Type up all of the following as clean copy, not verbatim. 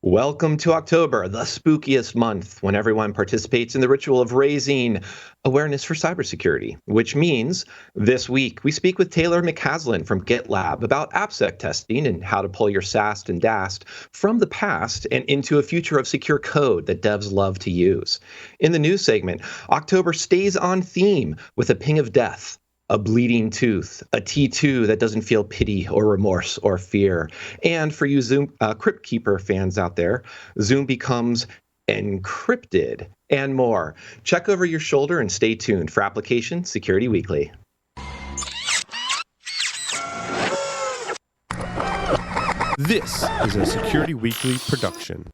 Welcome to October, the spookiest month when everyone participates in the ritual of raising awareness for cybersecurity, which means this week we speak with Taylor McCaslin from GitLab about AppSec testing and how to pull your SAST and DAST from the past and into a future of secure code that devs love to use. In the news segment, October stays on theme with a ping of death, a bleeding tooth, a T2 that doesn't feel pity or remorse or fear. And for you Zoom Crypt Keeper fans out there, Zoom becomes encrypted and more. Check over your shoulder and stay tuned for Application Security Weekly. This is a Security Weekly production.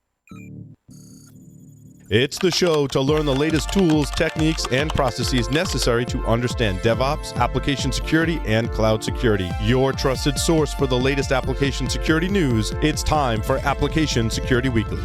It's the show to learn the latest tools, techniques, and processes necessary to understand DevOps, application security, and cloud security. Your trusted source for the latest application security news. It's time for Application Security Weekly.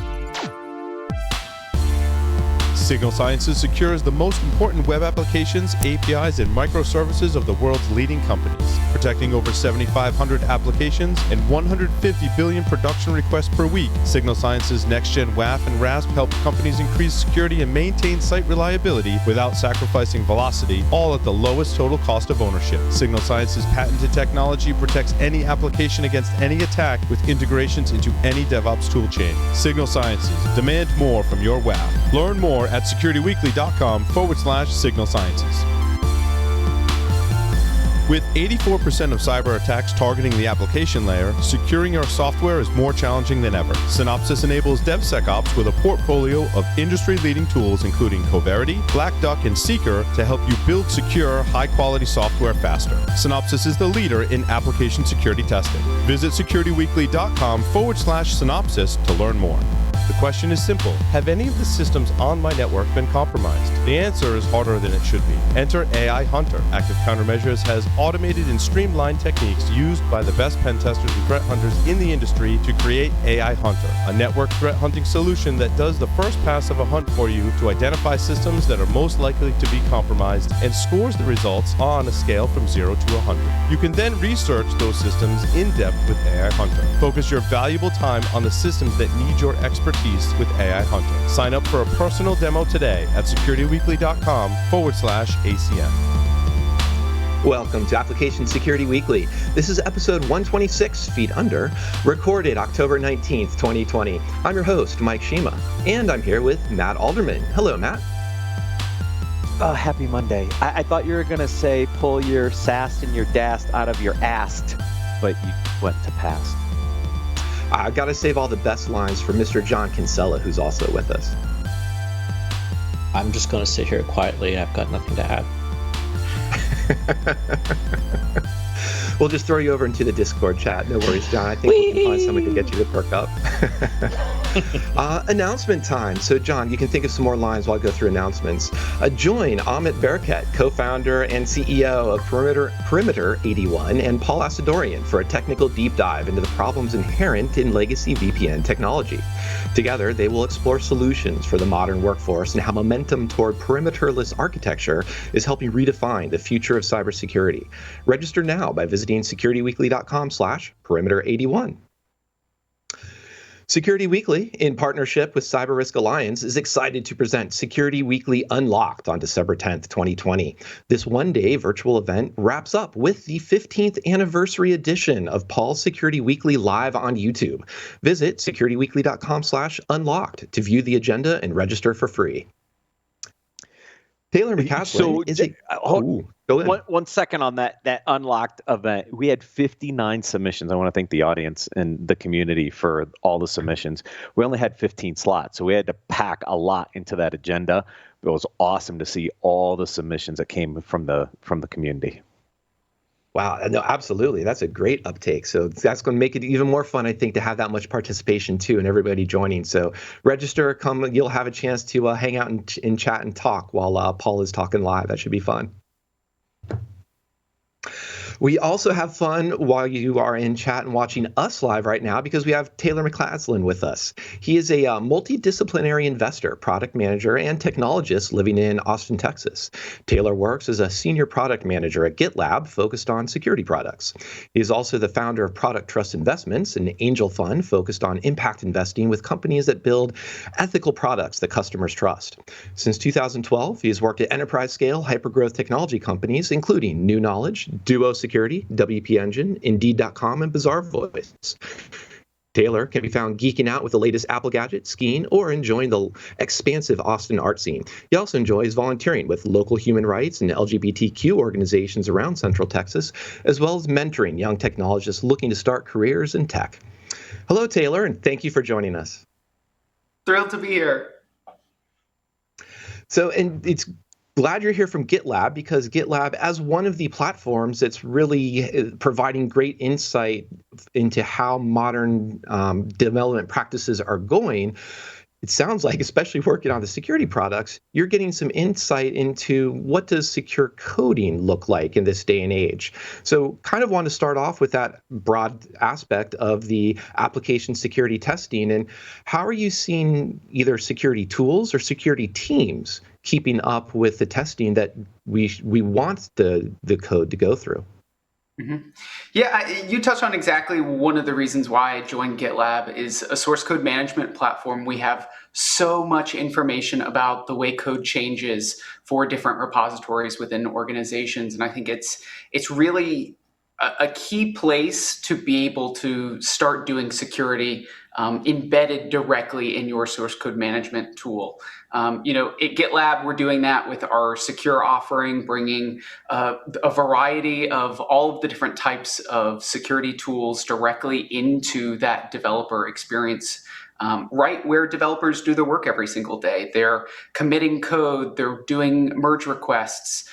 Signal Sciences secures the most important web applications, APIs, and microservices of the world's leading companies, protecting over 7,500 applications and 150 billion production requests per week. Signal Sciences Next-Gen WAF and RASP help companies increase security and maintain site reliability without sacrificing velocity, all at the lowest total cost of ownership. Signal Sciences patented technology protects any application against any attack with integrations into any DevOps toolchain. Signal Sciences, demand more from your WAF. Learn more at securityweekly.com/Signal Sciences. With 84% of cyber attacks targeting the application layer, securing your software is more challenging than ever. Synopsys enables DevSecOps with a portfolio of industry-leading tools including Coverity, Black Duck, and Seeker to help you build secure, high-quality software faster. Synopsys is the leader in application security testing. Visit securityweekly.com/Synopsys to learn more. The question is simple. Have any of the systems on my network been compromised? The answer is harder than it should be. Enter AI Hunter. Active Countermeasures has automated and streamlined techniques used by the best pen testers and threat hunters in the industry to create AI Hunter, a network threat hunting solution that does the first pass of a hunt for you to identify systems that are most likely to be compromised and scores the results on a scale from 0 to 100. You can then research those systems in depth with AI Hunter. Focus your valuable time on the systems that need your expertise with AI Hunter. Sign up for a personal demo today at securityweekly.com/ACM. Welcome to Application Security Weekly. This is episode 126, Feet Under, recorded October 19th, 2020. I'm your host, Mike Shima, and I'm here with Matt Alderman. Hello, Matt. Oh, happy Monday. I thought you were going to say pull your SAST and your DAST out of your AST, but you went to PAST. I've got to save all the best lines for Mr. John Kinsella, who's also with us. I'm just going to sit here quietly. I've got nothing to add. We'll just throw you over into the Discord chat. No worries, John. I think we can find somebody to get you to perk up. Announcement time. So, John, you can think of some more lines while I go through announcements. Join Amit Bereket, co-founder and CEO of Perimeter 81, and Paul Asadorian for a technical deep dive into the problems inherent in legacy VPN technology. Together, they will explore solutions for the modern workforce and how momentum toward perimeterless architecture is helping redefine the future of cybersecurity. Register now by visiting securityweekly.com/perimeter81. Security Weekly, in partnership with Cyber Risk Alliance, is excited to present Security Weekly Unlocked on December 10th, 2020. This one-day virtual event wraps up with the 15th anniversary edition of Paul's Security Weekly live on YouTube. Visit securityweekly.com/unlocked to view the agenda and register for free. Taylor McCaslin go ahead. One second on that Unlocked event. We had 59 submissions. I want to thank the audience and the community for all the submissions. We only had 15 slots, so we had to pack a lot into that agenda. It was awesome to see all the submissions that came from the community. Wow, no, absolutely. That's a great uptake. So that's going to make it even more fun, I think, to have that much participation too and everybody joining. So register, come, you'll have a chance to hang out and chat and talk while Paul is talking live. That should be fun. We also have fun while you are in chat and watching us live right now because we have Taylor McCaslin with us. He is a multidisciplinary investor, product manager, and technologist living in Austin, Texas. Taylor works as a senior product manager at GitLab focused on security products. He is also the founder of Product Trust Investments, an angel fund focused on impact investing with companies that build ethical products that customers trust. Since 2012, he has worked at enterprise-scale hypergrowth technology companies, including New Knowledge, Duo Security, WP Engine, Indeed.com, and Bazaar Voice. Taylor can be found geeking out with the latest Apple gadgets, skiing, or enjoying the expansive Austin art scene. He also enjoys volunteering with local human rights and LGBTQ organizations around Central Texas, as well as mentoring young technologists looking to start careers in tech. Hello, Taylor, and thank you for joining us. Thrilled to be here. So, and it's glad you're here from GitLab because GitLab, as one of the platforms that's really providing great insight into how modern development practices are going, it sounds like, especially working on the security products, you're getting some insight into what does secure coding look like in this day and age. So kind of want to start off with that broad aspect of the application security testing. And how are you seeing either security tools or security teams keeping up with the testing that we want the code to go through? Mm-hmm. Yeah, you touched on exactly one of the reasons why I joined GitLab is a source code management platform. We have so much information about the way code changes for different repositories within organizations. And I think it's really a key place to be able to start doing security embedded directly in your source code management tool. At GitLab, we're doing that with our secure offering, bringing a variety of all of the different types of security tools directly into that developer experience. Right where developers do their work every single day. They're committing code, they're doing merge requests.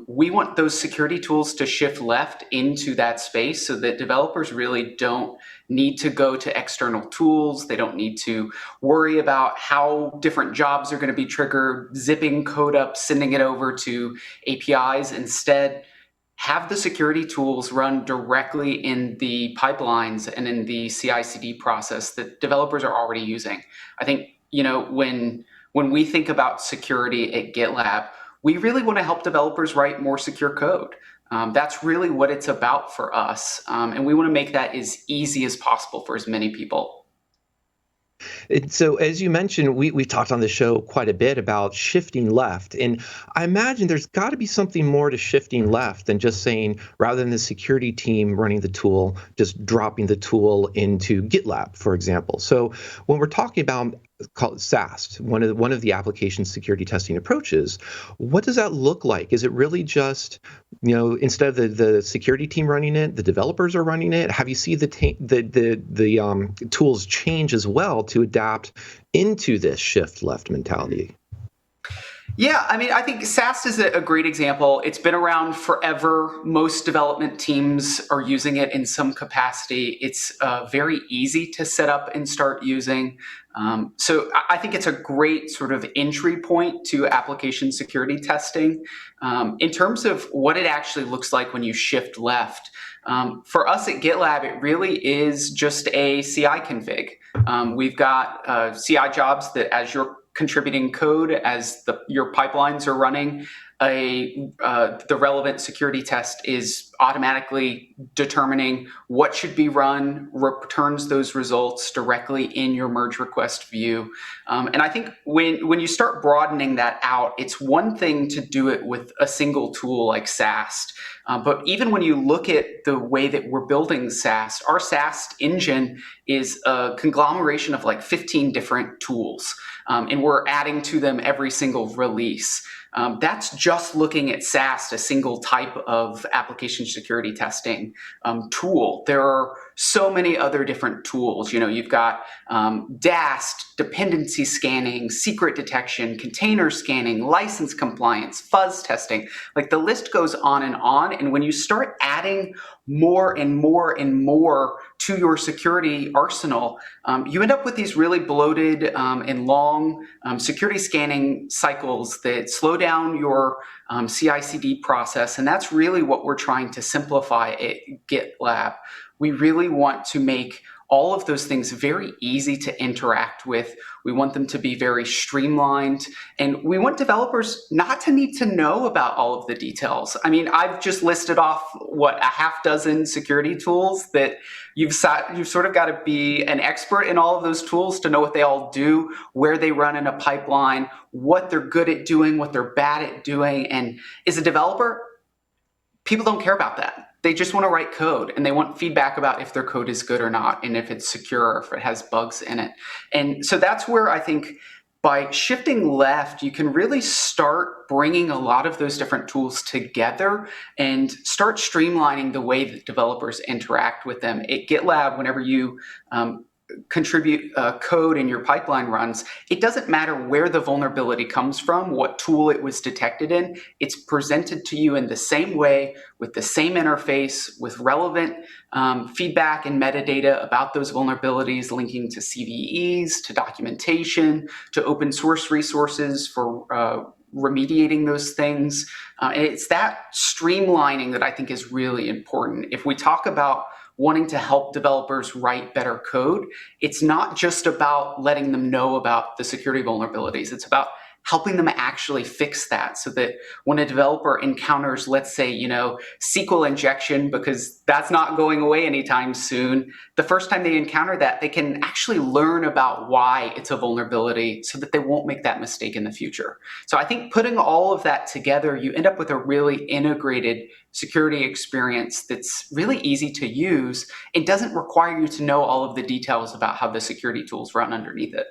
We want those security tools to shift left into that space so that developers really don't need to go to external tools. They don't need to worry about how different jobs are going to be triggered, zipping code up, sending it over to APIs. Instead, have the security tools run directly in the pipelines and in the CI/CD process that developers are already using. I think, when we think about security at GitLab, we really want to help developers write more secure code. That's really what it's about for us. And we want to make that as easy as possible for as many people. And so, as you mentioned, we talked on the show quite a bit about shifting left. And I imagine there's got to be something more to shifting left than just saying, rather than the security team running the tool, just dropping the tool into GitLab, for example. So when we're talking about called SAST, one of the application security testing approaches, what does that look like? Is it really just, instead of the security team running it, the developers are running it? Have you seen the tools change as well to adapt into this shift left mentality? Yeah, I think SAST is a great example. It's been around forever. Most development teams are using it in some capacity. It's very easy to set up and start using. So I think it's a great sort of entry point to application security testing. In terms of what it actually looks like when you shift left, for us at GitLab, it really is just a CI config. We've got CI jobs that as you're contributing code, as your pipelines are running, the relevant security test is automatically determining what should be run, returns those results directly in your merge request view. And I think when you start broadening that out, it's one thing to do it with a single tool like SAST. But even when you look at the way that we're building SAST, our SAST engine is a conglomeration of like 15 different tools. And we're adding to them every single release. That's just looking at SAST, a single type of application security testing tool. There are so many other different tools. You've got DAST, dependency scanning, secret detection, container scanning, license compliance, fuzz testing. Like the list goes on. And when you start adding more and more and more to your security arsenal, you end up with these really bloated and long security scanning cycles that slow down your CI/CD process. And that's really what we're trying to simplify at GitLab. We really want to make all of those things very easy to interact with. We want them to be very streamlined, and we want developers not to need to know about all of the details. I mean, I've just listed off, a half dozen security tools that you've sort of got to be an expert in all of those tools to know what they all do, where they run in a pipeline, what they're good at doing, what they're bad at doing. And as a developer, people don't care about that. They just want to write code, and they want feedback about if their code is good or not, and if it's secure, or if it has bugs in it. And so that's where I think by shifting left, you can really start bringing a lot of those different tools together and start streamlining the way that developers interact with them. At GitLab, whenever you contribute code in your pipeline runs, it doesn't matter where the vulnerability comes from, what tool it was detected in. It's presented to you in the same way, with the same interface, with relevant feedback and metadata about those vulnerabilities, linking to CVEs, to documentation, to open source resources for remediating those things. It's that streamlining that I think is really important. If we talk about wanting to help developers write better code, it's not just about letting them know about the security vulnerabilities. It's about helping them actually fix that, so that when a developer encounters, let's say, SQL injection, because that's not going away anytime soon, the first time they encounter that, they can actually learn about why it's a vulnerability so that they won't make that mistake in the future. So I think putting all of that together, you end up with a really integrated security experience that's really easy to use. It doesn't require you to know all of the details about how the security tools run underneath it.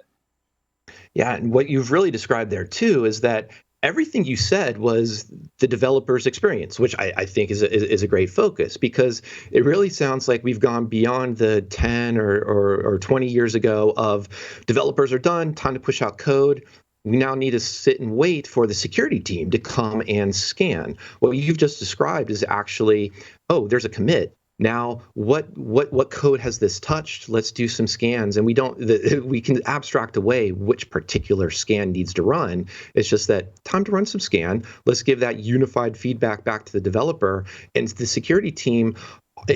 Yeah, and what you've really described there too is that everything you said was the developer's experience, which I think is a great focus, because it really sounds like we've gone beyond the 10 or 20 years ago of developers are done, time to push out code. We now need to sit and wait for the security team to come and scan. What you've just described is actually, oh, there's a commit. Now, what code has this touched? Let's do some scans, and we can abstract away which particular scan needs to run. It's just that time to run some scan. Let's give that unified feedback back to the developer, and the security team,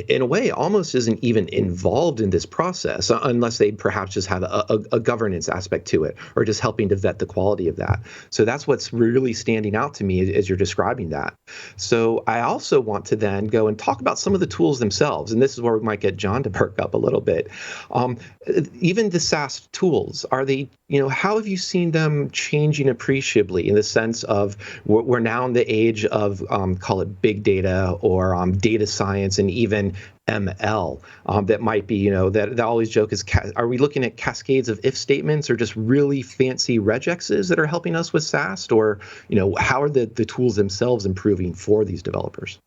in a way, almost isn't even involved in this process unless they perhaps just have a governance aspect to it, or just helping to vet the quality of that. So that's what's really standing out to me as you're describing that. So I also want to then go and talk about some of the tools themselves, and this is where we might get John to perk up a little bit. Even the SAST tools, are they, how have you seen them changing appreciably, in the sense of we're now in the age of call it big data or data science, and even ML that might be, that always joke is, are we looking at cascades of if statements, or just really fancy regexes that are helping us with SAST? Or, how are the tools themselves improving for these developers?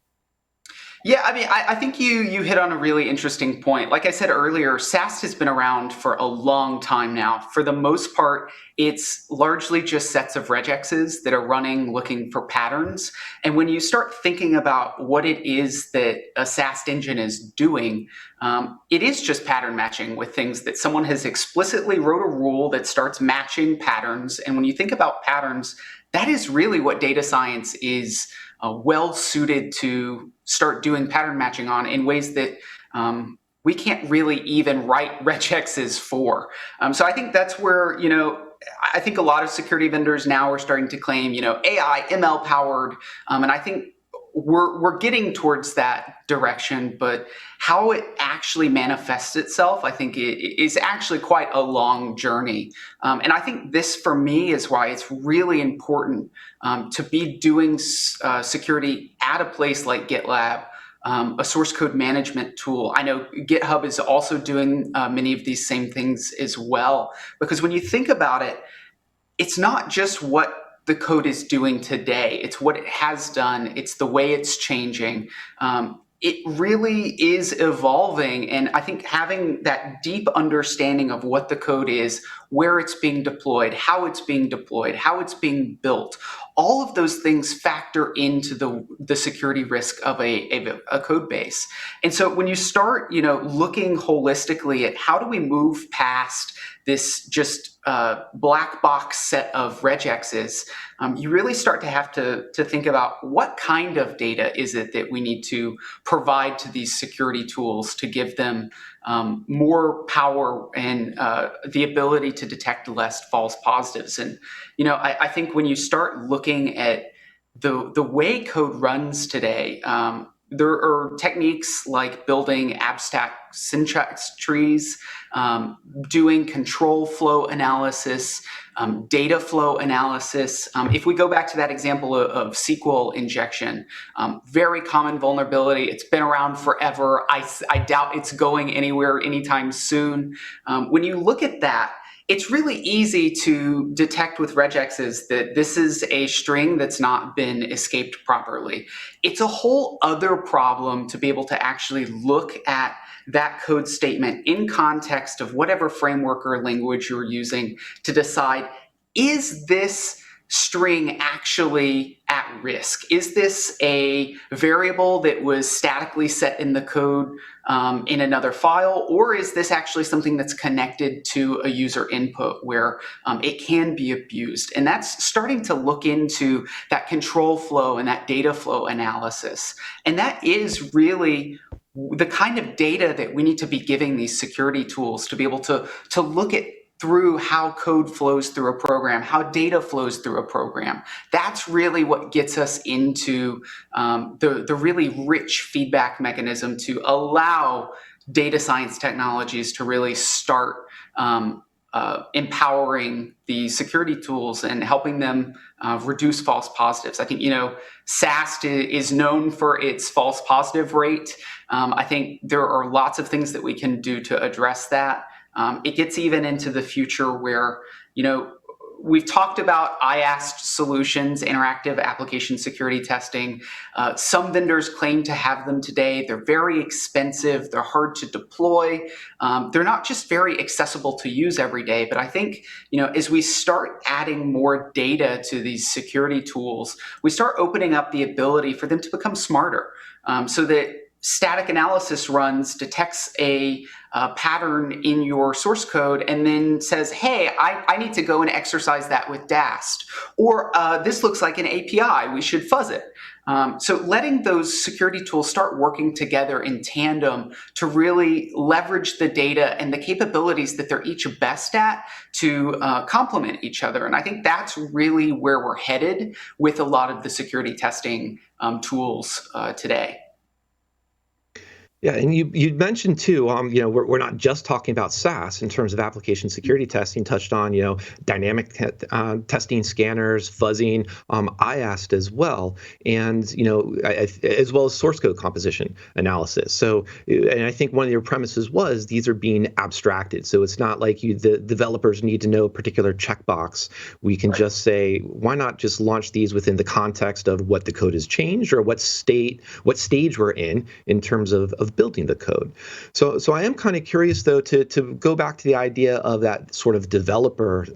Yeah, I mean, I think you hit on a really interesting point. Like I said earlier, SAST has been around for a long time now. For the most part, it's largely just sets of regexes that are running, looking for patterns. And when you start thinking about what it is that a SAST engine is doing, it is just pattern matching with things that someone has explicitly wrote a rule that starts matching patterns. And when you think about patterns, that is really what data science is well suited to start doing pattern matching on, in ways that we can't really even write regexes for. So I think that's where, I think a lot of security vendors now are starting to claim, AI, ML powered. And I think we're getting towards that direction, but how it actually manifests itself, I think it is actually quite a long journey. And I think this, for me, is why it's really important to be doing security at a place like GitLab, a source code management tool. I know GitHub is also doing many of these same things as well, because when you think about it, it's not just what the code is doing today. It's what it has done. It's the way it's changing. it really is evolving. And I think having that deep understanding of what the code is, where it's being deployed, how it's being built, all of those things factor into the security risk of a code base. And so when you start, looking holistically at how do we move past this just black box set of regexes, you really start to have to think about what kind of data is it that we need to provide to these security tools to give them more power and the ability to detect less false positives. And, I think when you start looking at the way code runs today, there are techniques like building abstract syntax trees, doing control flow analysis, data flow analysis. If we go back to that example of SQL injection, very common vulnerability. It's been around forever. I doubt it's going anywhere anytime soon. When you look at that, it's really easy to detect with regexes that this is a string that's not been escaped properly. It's a whole other problem to be able to actually look at that code statement in context of whatever framework or language you're using to decide, is this string actually at risk? Is this a variable that was statically set in the code in another file, or is this actually something that's connected to a user input where it can be abused? And that's starting to look into that control flow and that data flow analysis. And that is really the kind of data that we need to be giving these security tools to be able to look at through how code flows through a program, how data flows through a program. That's really what gets us into the really rich feedback mechanism to allow data science technologies to really start empowering the security tools and helping them reduce false positives. I think, SAST is known for its false positive rate. I think there are lots of things that we can do to address that. It gets even into the future where, we've talked about IAST solutions, interactive application security testing. Some vendors claim to have them today. They're very expensive. They're hard to deploy. They're not just very accessible to use every day, but I think, as we start adding more data to these security tools, we start opening up the ability for them to become smarter, so that static analysis runs detects a pattern in your source code and then says, hey, I need to go and exercise that with DAST. Or this looks like an API, we should fuzz it. So letting those security tools start working together in tandem to really leverage the data and the capabilities that they're each best at to complement each other. And I think that's really where we're headed with a lot of the security testing tools today. Yeah, and you mentioned too, we're not just talking about SAST in terms of application security testing. Touched on, dynamic testing scanners, fuzzing, IAST as well, and as well as source code composition analysis. So, and I think one of your premises was these are being abstracted. So it's not like the developers need to know a particular checkbox. We can just say, why not just launch these within the context of what the code has changed or what stage we're in terms of building the code. So I am kind of curious, though, to go back to the idea of that sort of developer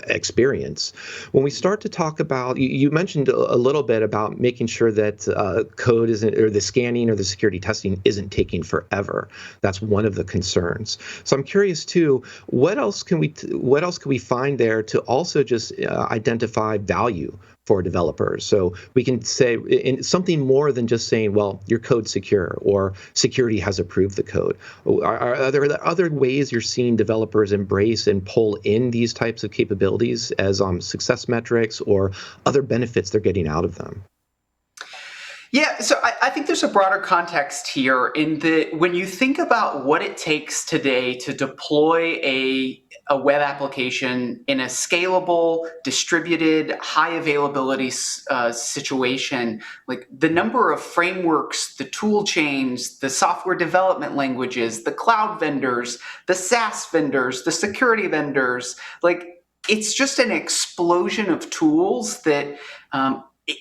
experience. When we start to talk about, you mentioned a little bit about making sure that code isn't, or the scanning or the security testing isn't taking forever. That's one of the concerns. So I'm curious too, what else can we find there to also just identify value for developers? So we can say in something more than just saying, well, your code's secure or security has approved the code. Are there other ways you're seeing developers embrace and pull in these types of capabilities as success metrics or other benefits they're getting out of them? Yeah, so I think there's a broader context here in that when you think about what it takes today to deploy a web application in a scalable, distributed, high availability situation, like the number of frameworks, the tool chains, the software development languages, the cloud vendors, the SaaS vendors, the security vendors, like it's just an explosion of tools that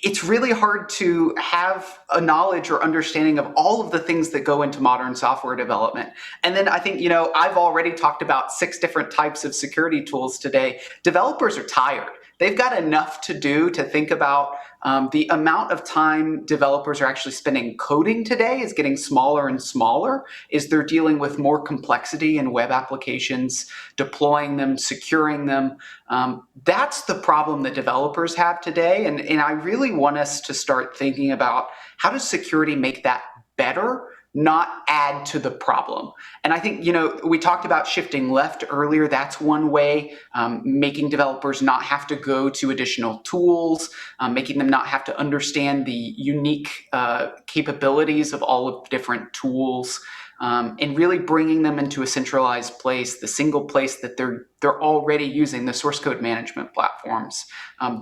it's really hard to have a knowledge or understanding of all of the things that go into modern software development. And then I think, I've already talked about 6 different types of security tools today. Developers are tired. They've got enough to do to think about. The amount of time developers are actually spending coding today is getting smaller and smaller as they're dealing with more complexity in web applications, deploying them, securing them. That's the problem that developers have today. And I really want us to start thinking about how does security make that better, not add to the problem. And I think, we talked about shifting left earlier. That's one way, making developers not have to go to additional tools, making them not have to understand the unique capabilities of all of the different tools, and really bringing them into a centralized place, the single place that they're already using, the source code management platforms.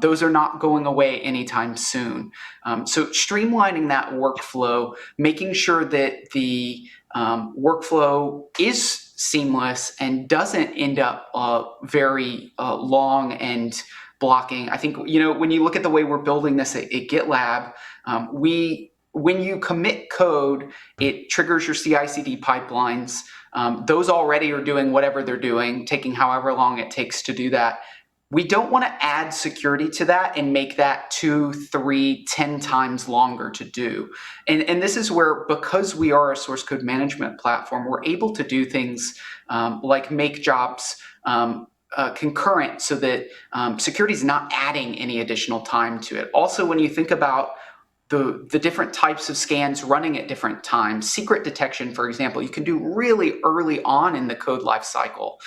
Those are not going away anytime soon. So streamlining that workflow, making sure that the workflow is seamless and doesn't end up very long and blocking. I think, when you look at the way we're building this at GitLab, when you commit code, it triggers your CI/CD pipelines. Those already are doing whatever they're doing, taking however long it takes to do that. We don't want to add security to that and make that 2, 3, 10 times longer to do. And this is where, because we are a source code management platform, we're able to do things like make jobs concurrent so that security is not adding any additional time to it. Also, when you think about the different types of scans running at different times. Secret detection, for example, you can do really early on in the code lifecycle.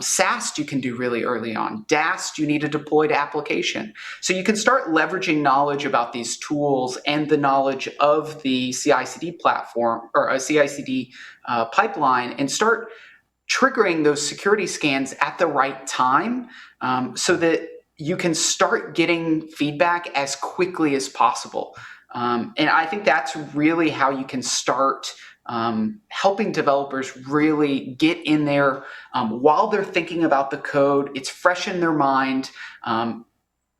SAST you can do really early on. DAST you need a deployed application. So you can start leveraging knowledge about these tools and the knowledge of the CI/CD platform or a CI/CD pipeline and start triggering those security scans at the right time so that you can start getting feedback as quickly as possible. And I think that's really how you can start helping developers really get in there while they're thinking about the code. It's fresh in their mind.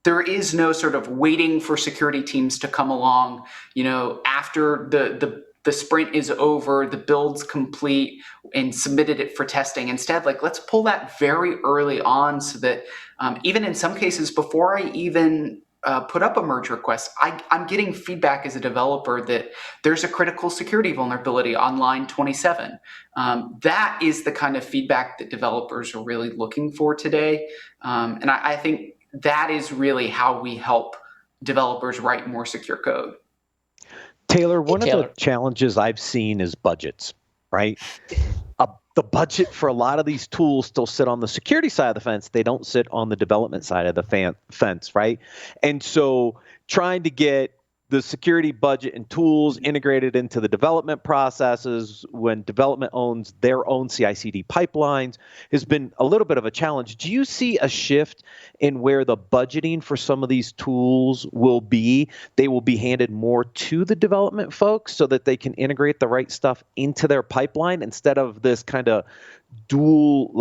There is no sort of waiting for security teams to come along, after the sprint is over, the build's complete, and submitted it for testing. Instead, let's pull that very early on so that even in some cases, before I even put up a merge request, I'm getting feedback as a developer that there's a critical security vulnerability on line 27. That is the kind of feedback that developers are really looking for today. And I think that is really how we help developers write more secure code. Taylor, one of the challenges I've seen is budgets, right? The budget for a lot of these tools still sit on the security side of the fence. They don't sit on the development side of the fence, right? And so trying to get the security budget and tools integrated into the development processes when development owns their own CI/CD pipelines has been a little bit of a challenge. Do you see a shift in where the budgeting for some of these tools will be? They will be handed more to the development folks so that they can integrate the right stuff into their pipeline instead of this kind of dual,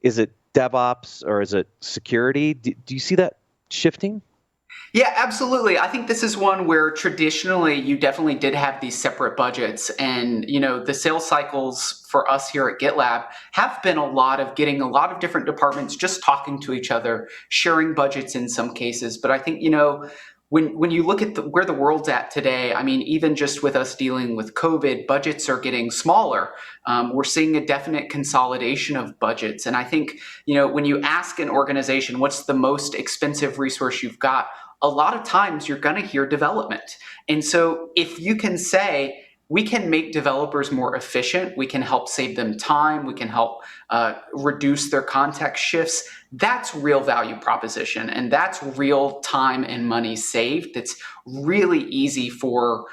is it DevOps or is it security? Do you see that shifting? Yeah, absolutely. I think this is one where traditionally you definitely did have these separate budgets. And, the sales cycles for us here at GitLab have been a lot of getting a lot of different departments just talking to each other, sharing budgets in some cases. But I think, when you look at where the world's at today, even just with us dealing with COVID, budgets are getting smaller. We're seeing a definite consolidation of budgets. And I think, when you ask an organization, what's the most expensive resource you've got? A lot of times you're going to hear development. And so if you can say, we can make developers more efficient, we can help save them time, we can help reduce their context shifts, that's real value proposition. And that's real time and money saved. That's really easy for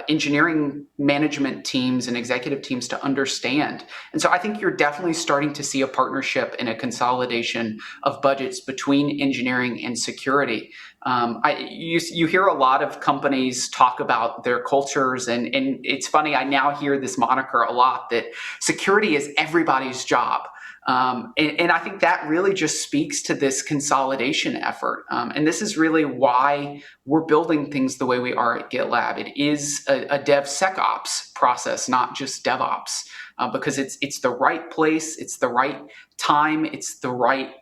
engineering management teams and executive teams to understand. And so I think you're definitely starting to see a partnership and a consolidation of budgets between engineering and security. You hear a lot of companies talk about their cultures, and it's funny, I now hear this moniker a lot that security is everybody's job. And I think that really just speaks to this consolidation effort. And this is really why we're building things the way we are at GitLab. It is a DevSecOps process, not just DevOps, because it's the right place, it's the right time, it's the right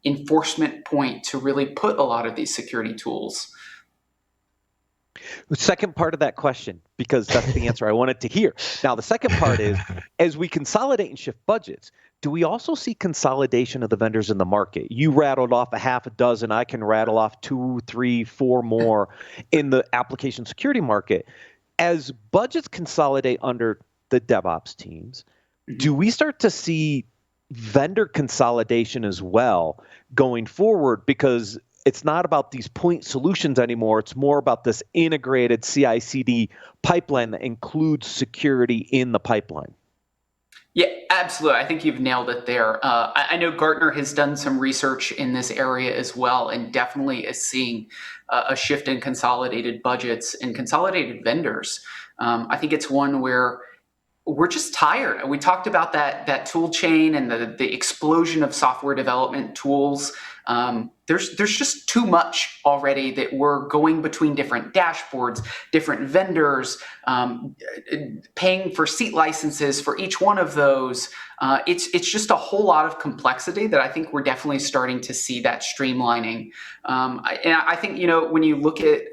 enforcement point to really put a lot of these security tools. The second part of that question, because that's the answer I wanted to hear. Now, the second part is, as we consolidate and shift budgets, do we also see consolidation of the vendors in the market? You rattled off a half a dozen. I can rattle off 2, 3, 4 more in the application security market. As budgets consolidate under the DevOps teams, do we start to see vendor consolidation as well going forward? Because it's not about these point solutions anymore. It's more about this integrated CI/CD pipeline that includes security in the pipeline. Yeah, absolutely. I think you've nailed it there. I know Gartner has done some research in this area as well, and definitely is seeing a shift in consolidated budgets and consolidated vendors. I think it's one where we're just tired. We talked about that tool chain and the explosion of software development tools. There's just too much already that we're going between different dashboards, different vendors, paying for seat licenses for each one of those. It's just a whole lot of complexity that I think we're definitely starting to see that streamlining. And I think, when you look at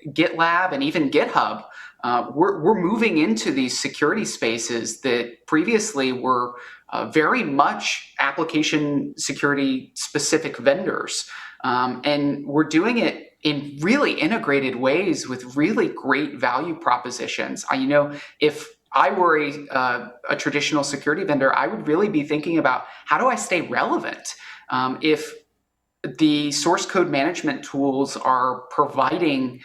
GitLab and even GitHub, we're moving into these security spaces that previously were very much application security specific vendors. And we're doing it in really integrated ways with really great value propositions. If I were a traditional security vendor, I would really be thinking about, how do I stay relevant? If the source code management tools are providing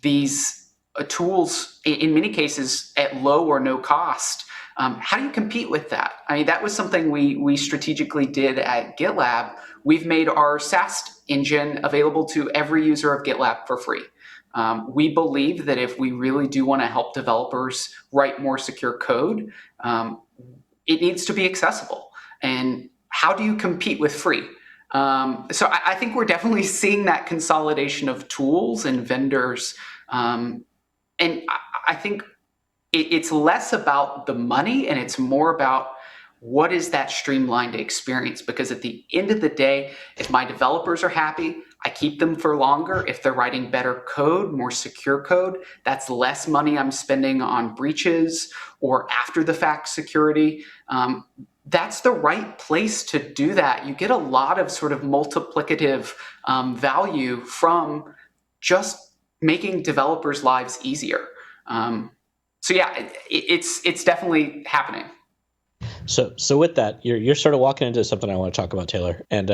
these tools in many cases at low or no cost, how do you compete with that? That was something we strategically did at GitLab. We've made our SAST engine available to every user of GitLab for free. We believe that if we really do want to help developers write more secure code, it needs to be accessible. And how do you compete with free? So I think we're definitely seeing that consolidation of tools and vendors. And I think it's less about the money and it's more about what is that streamlined experience. Because at the end of the day, if my developers are happy, I keep them for longer. If they're writing better code, more secure code, that's less money I'm spending on breaches or after the fact security. That's the right place to do that. You get a lot of sort of multiplicative value from just making developers' lives easier. So yeah, it's definitely happening. So with that, you're sort of walking into something I want to talk about, Taylor. And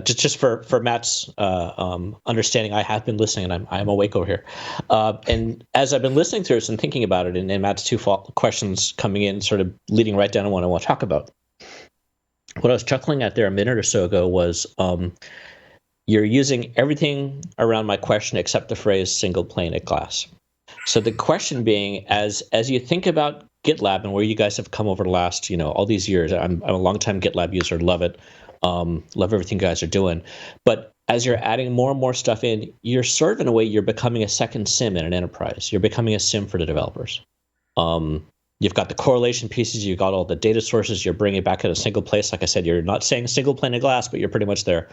just for Matt's understanding, I have been listening, and I'm awake over here. And as I've been listening through this and thinking about it, and Matt's two questions coming in, sort of leading right down to what I want to talk about. What I was chuckling at there a minute or so ago was you're using everything around my question except the phrase single pane of glass. So the question being, as you think about GitLab and where you guys have come over the last, all these years, I'm a longtime GitLab user, love it, love everything you guys are doing. But as you're adding more and more stuff in, you're sort of, in a way, you're becoming a second SIM in an enterprise. You're becoming a SIM for the developers. You've got the correlation pieces, you've got all the data sources, you're bringing it back in a single place. Like I said, you're not saying single pane of glass, but you're pretty much there.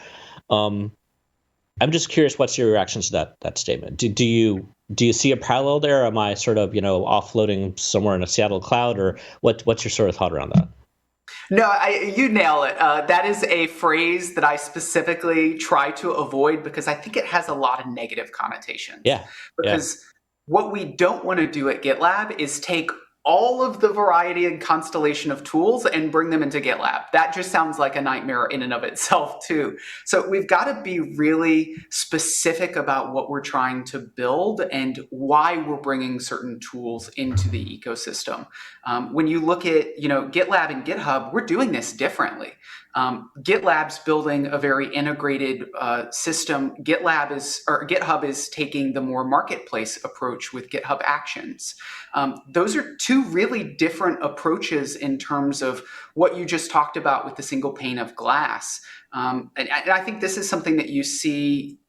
I'm just curious, what's your reactions to that statement? Do you see a parallel there? Or am I sort of, offloading somewhere in a Seattle cloud, or what's your sort of thought around that? No, you nail it. That is a phrase that I specifically try to avoid because I think it has a lot of negative connotations. Yeah. Because what we don't want to do at GitLab is take all of the variety and constellation of tools and bring them into GitLab. That just sounds like a nightmare in and of itself too. So we've got to be really specific about what we're trying to build and why we're bringing certain tools into the ecosystem. When you look at GitLab and GitHub, we're doing this differently. GitLab's building a very integrated system. GitHub is taking the more marketplace approach with GitHub Actions. Those are two two really different approaches in terms of what you just talked about with the single pane of glass. And I think this is something that you see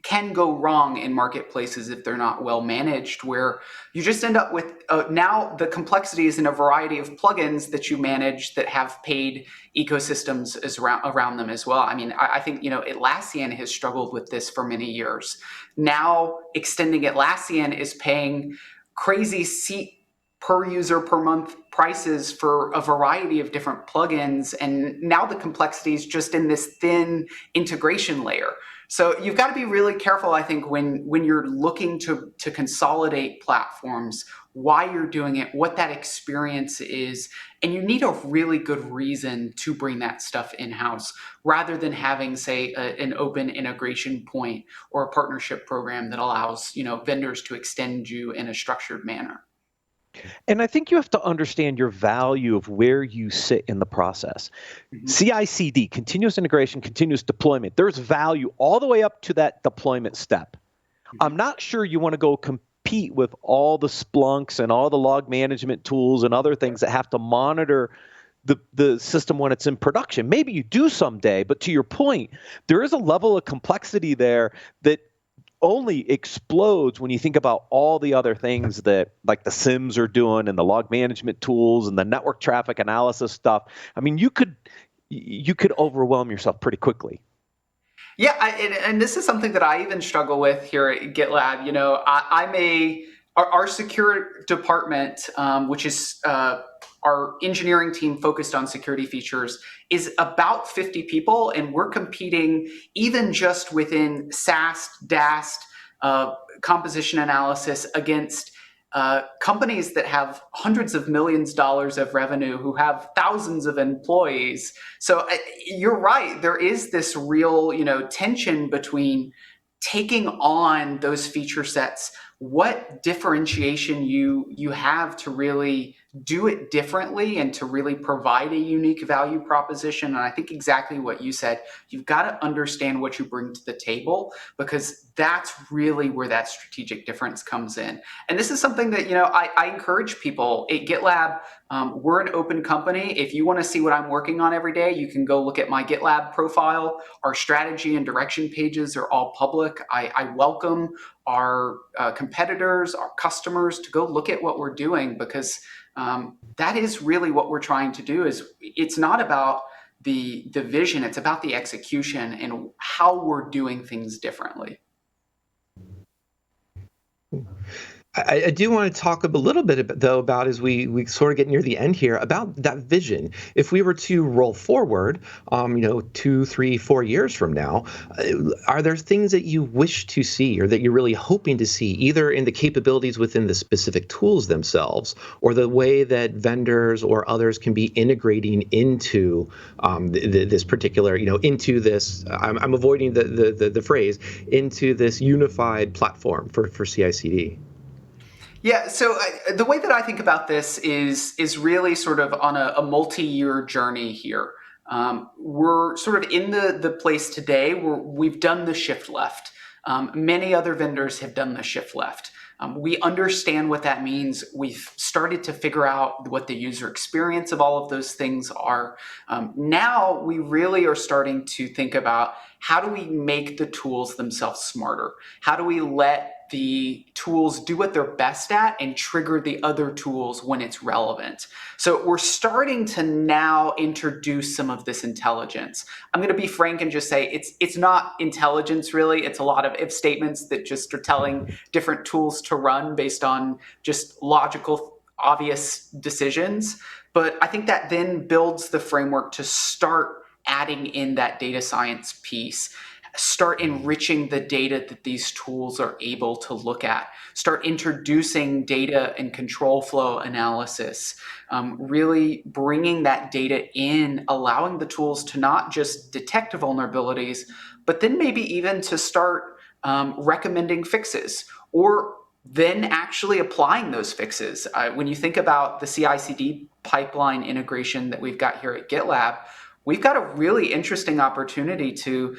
can go wrong in marketplaces if they're not well managed, where you just end up with now the complexity is in a variety of plugins that you manage that have paid ecosystems around them as well. I mean, I think, Atlassian has struggled with this for many years. Now extending Atlassian is paying crazy seat per user per month prices for a variety of different plugins. And now the complexity is just in this thin integration layer. So you've got to be really careful, I think, when you're looking to consolidate platforms, why you're doing it, what that experience is, and you need a really good reason to bring that stuff in-house rather than having, say, an open integration point or a partnership program that allows, vendors to extend you in a structured manner. And I think you have to understand your value of where you sit in the process. Mm-hmm. CI/CD, continuous integration, continuous deployment, there's value all the way up to that deployment step. Mm-hmm. I'm not sure you want to go compete with all the Splunks and all the log management tools and other things that have to monitor the system when it's in production. Maybe you do someday, but to your point, there is a level of complexity there that only explodes when you think about all the other things that like the SIMs are doing and the log management tools and the network traffic analysis stuff. I mean, you could overwhelm yourself pretty quickly. Yeah, and this is something that I even struggle with here at GitLab. Our secure department, which is our engineering team focused on security features, is about 50 people, and we're competing even just within SAST, DAST, composition analysis against companies that have hundreds of millions of dollars of revenue, who have thousands of employees. So you're right, there is this real, tension between taking on those feature sets, what differentiation you have to really do it differently and to really provide a unique value proposition. And I think exactly what you said, you've got to understand what you bring to the table, because that's really where that strategic difference comes in. And this is something that, I encourage people at GitLab. We're an open company. If you want to see what I'm working on every day, you can go look at my GitLab profile. Our strategy and direction pages are all public. I welcome our competitors, our customers to go look at what we're doing, because that is really what we're trying to do. Is it's not about the vision, it's about the execution and how we're doing things differently. I do want to talk a little bit, though, about, as we sort of get near the end here, about that vision. If we were to roll forward, 2, 3, 4 years from now, are there things that you wish to see or that you're really hoping to see, either in the capabilities within the specific tools themselves or the way that vendors or others can be integrating into this particular, into this, I'm avoiding the phrase, into this unified platform for CI/CD? Yeah, so the way that I think about this is really sort of on a multi-year journey here. We're sort of in the place today where we've done the shift left. Many other vendors have done the shift left. We understand what that means. We've started to figure out what the user experience of all of those things are. Now we really are starting to think about, how do we make the tools themselves smarter? How do we let the tools do what they're best at and trigger the other tools when it's relevant? So we're starting to now introduce some of this intelligence. I'm going to be frank and just say it's not intelligence really. It's a lot of if statements that just are telling different tools to run based on just logical, obvious decisions. But I think that then builds the framework to start adding in that data science piece. Start enriching the data that these tools are able to look at. Start introducing data and control flow analysis, really bringing that data in, allowing the tools to not just detect vulnerabilities, but then maybe even to start recommending fixes, or then actually applying those fixes. When you think about the CI/CD pipeline integration that we've got here at GitLab, we've got a really interesting opportunity to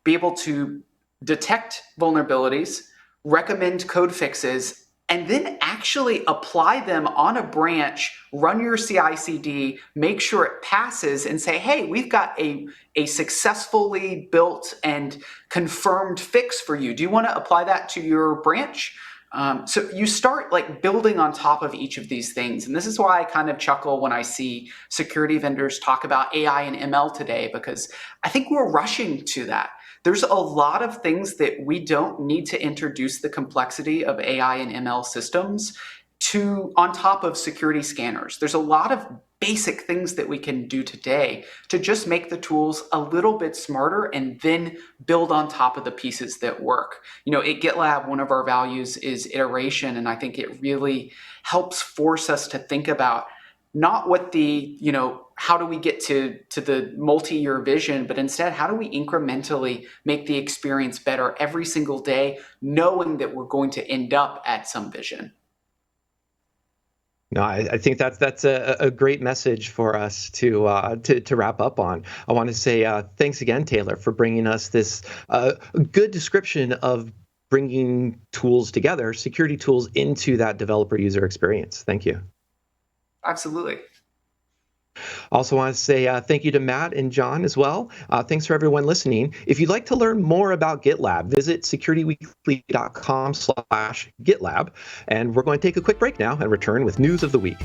be able to detect vulnerabilities, recommend code fixes, and then actually apply them on a branch, run your CI/CD, make sure it passes, and say, hey, we've got a successfully built and confirmed fix for you. Do you want to apply that to your branch? So you start like building on top of each of these things. And this is why I kind of chuckle when I see security vendors talk about AI and ML today, because I think we're rushing to that. There's a lot of things that we don't need to introduce the complexity of AI and ML systems to on top of security scanners. There's a lot of basic things that we can do today to just make the tools a little bit smarter and then build on top of the pieces that work. You know, at GitLab, one of our values is iteration, and I think it really helps force us to think about not what the, you know, how do we get to the multi-year vision, but instead, how do we incrementally make the experience better every single day, knowing that we're going to end up at some vision. No, I think that's a great message for us to wrap up on. I want to say thanks again, Taylor, for bringing us this good description of bringing tools together, security tools into that developer user experience. Thank you. Absolutely. Also want to say thank you to Matt and John as well. Thanks for everyone listening. If you'd like to learn more about GitLab, visit securityweekly.com/GitLab. And we're going to take a quick break now and return with news of the week.